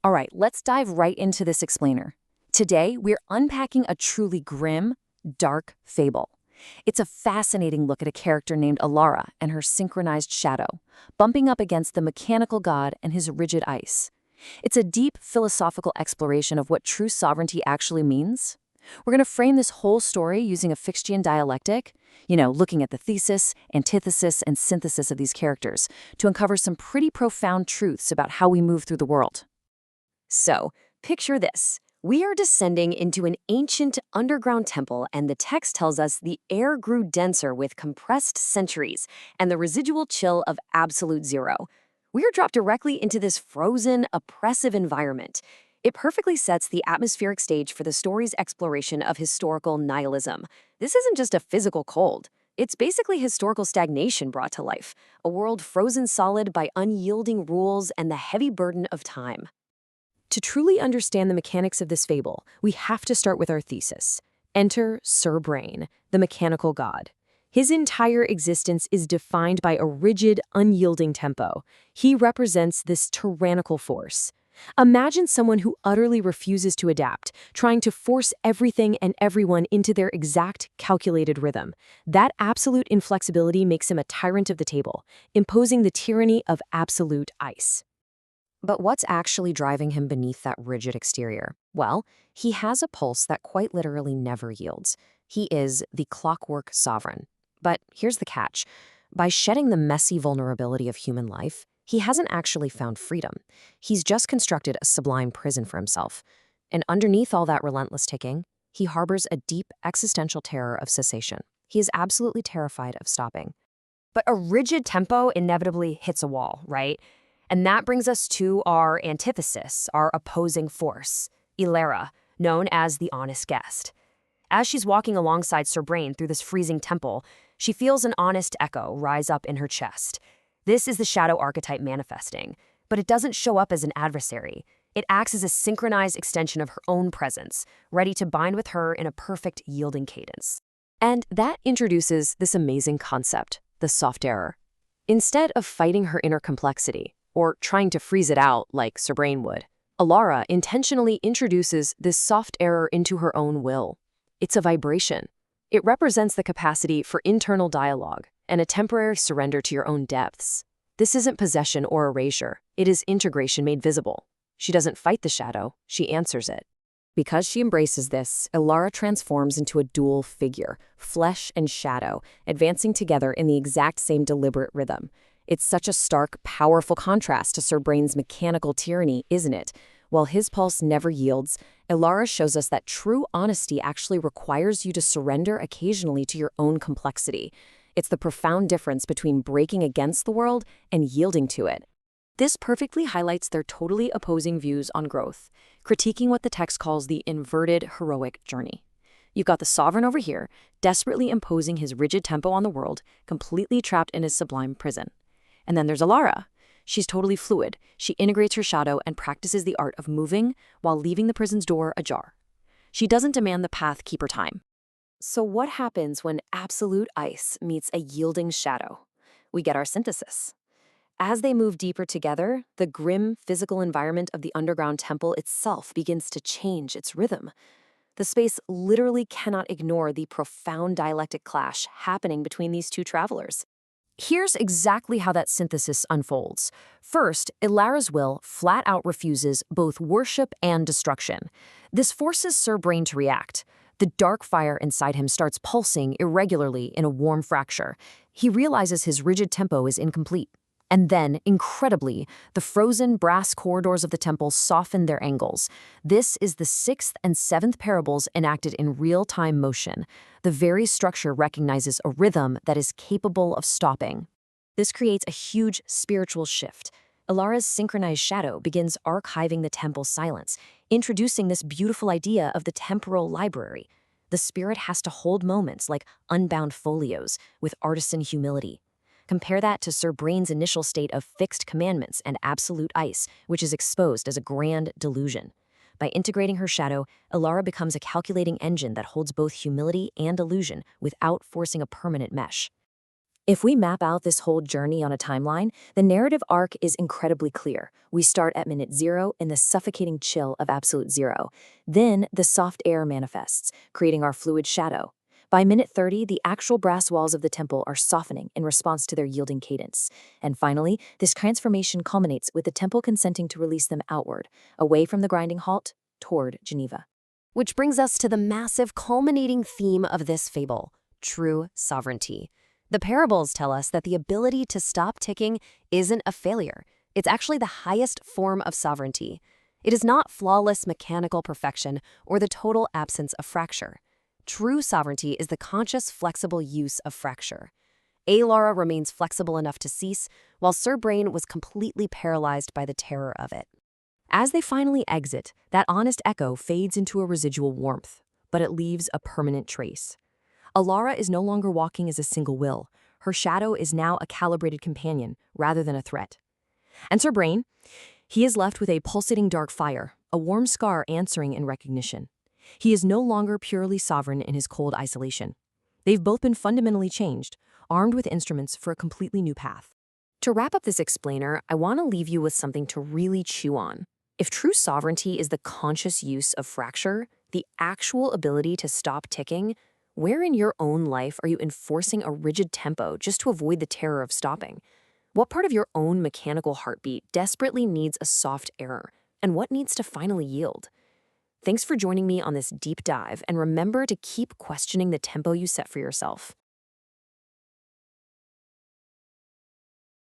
All right, let's dive right into this explainer. Today, we're unpacking a truly grim, dark fable. It's a fascinating look at a character named Alara and her synchronized shadow, bumping up against the mechanical god and his rigid ice. It's a deep philosophical exploration of what true sovereignty actually means. We're going to frame this whole story using a Fichtean dialectic, looking at the thesis, antithesis, and synthesis of these characters to uncover some pretty profound truths about how we move through the world. So, picture this. We are descending into an ancient underground temple, and the text tells us the air grew denser with compressed centuries and the residual chill of absolute zero. We are dropped directly into this frozen, oppressive environment. It perfectly sets the atmospheric stage for the story's exploration of historical nihilism. This isn't just a physical cold. It's basically historical stagnation brought to life, a world frozen solid by unyielding rules and the heavy burden of time. To truly understand the mechanics of this fable, we have to start with our thesis. Enter Sir Brain, the mechanical god. His entire existence is defined by a rigid, unyielding tempo. He represents this tyrannical force. Imagine someone who utterly refuses to adapt, trying to force everything and everyone into their exact, calculated rhythm. That absolute inflexibility makes him a tyrant of the table, imposing the tyranny of absolute ice. But what's actually driving him beneath that rigid exterior? Well, he has a pulse that quite literally never yields. He is the clockwork sovereign. But here's the catch. By shedding the messy vulnerability of human life, he hasn't actually found freedom. He's just constructed a sublime prison for himself. And underneath all that relentless ticking, he harbors a deep existential terror of cessation. He is absolutely terrified of stopping. But a rigid tempo inevitably hits a wall, right? And that brings us to our antithesis, our opposing force, Ilara, known as the honest guest. As she's walking alongside Sir Brain through this freezing temple, she feels an honest echo rise up in her chest. This is the shadow archetype manifesting, but it doesn't show up as an adversary. It acts as a synchronized extension of her own presence, ready to bind with her in a perfect yielding cadence. And that introduces this amazing concept, the soft error. Instead of fighting her inner complexity, or trying to freeze it out like Sir Brain would, Alara intentionally introduces this soft error into her own will. It's a vibration. It represents the capacity for internal dialogue and a temporary surrender to your own depths. This isn't possession or erasure. It is integration made visible. She doesn't fight the shadow, she answers it. Because she embraces this, Alara transforms into a dual figure, flesh and shadow, advancing together in the exact same deliberate rhythm. It's such a stark, powerful contrast to Sir Brain's mechanical tyranny, isn't it? While his pulse never yields, Alara shows us that true honesty actually requires you to surrender occasionally to your own complexity. It's the profound difference between breaking against the world and yielding to it. This perfectly highlights their totally opposing views on growth, critiquing what the text calls the inverted heroic journey. You've got the sovereign over here, desperately imposing his rigid tempo on the world, completely trapped in his sublime prison. And then there's Alara. She's totally fluid. She integrates her shadow and practices the art of moving while leaving the prison's door ajar. She doesn't demand the path keep her time. So what happens when absolute ice meets a yielding shadow? We get our synthesis. As they move deeper together, the grim physical environment of the underground temple itself begins to change its rhythm. The space literally cannot ignore the profound dialectic clash happening between these two travelers. Here's exactly how that synthesis unfolds. First, Ilara's will flat out refuses both worship and destruction. This forces Sir Brain to react. The dark fire inside him starts pulsing irregularly in a warm fracture. He realizes his rigid tempo is incomplete. And then, incredibly, the frozen brass corridors of the temple soften their angles. This is the sixth and seventh parables enacted in real-time motion. The very structure recognizes a rhythm that is capable of stopping. This creates a huge spiritual shift. Ilara's synchronized shadow begins archiving the temple's silence, introducing this beautiful idea of the temporal library. The spirit has to hold moments like unbound folios with artisan humility. Compare that to Sir Brain's initial state of fixed commandments and absolute ice, which is exposed as a grand delusion. By integrating her shadow, Alara becomes a calculating engine that holds both humility and illusion without forcing a permanent mesh. If we map out this whole journey on a timeline, the narrative arc is incredibly clear. We start at minute 0 in the suffocating chill of absolute zero. Then the soft air manifests, creating our fluid shadow. By minute 30, the actual brass walls of the temple are softening in response to their yielding cadence. And finally, this transformation culminates with the temple consenting to release them outward, away from the grinding halt, toward Geneva. Which brings us to the massive culminating theme of this fable, true sovereignty. The parables tell us that the ability to stop ticking isn't a failure. It's actually the highest form of sovereignty. It is not flawless mechanical perfection or the total absence of fracture. True sovereignty is the conscious, flexible use of fracture. Alara remains flexible enough to cease, while Sir Brain was completely paralyzed by the terror of it. As they finally exit, that honest echo fades into a residual warmth, but it leaves a permanent trace. Alara is no longer walking as a single will. Her shadow is now a calibrated companion rather than a threat. And Sir Brain, he is left with a pulsating dark fire, a warm scar answering in recognition. He is no longer purely sovereign in his cold isolation. They've both been fundamentally changed, armed with instruments for a completely new path. To wrap up this explainer, I want to leave you with something to really chew on. If true sovereignty is the conscious use of fracture, the actual ability to stop ticking, where in your own life are you enforcing a rigid tempo just to avoid the terror of stopping? What part of your own mechanical heartbeat desperately needs a soft error, and what needs to finally yield? Thanks for joining me on this deep dive, and remember to keep questioning the tempo you set for yourself.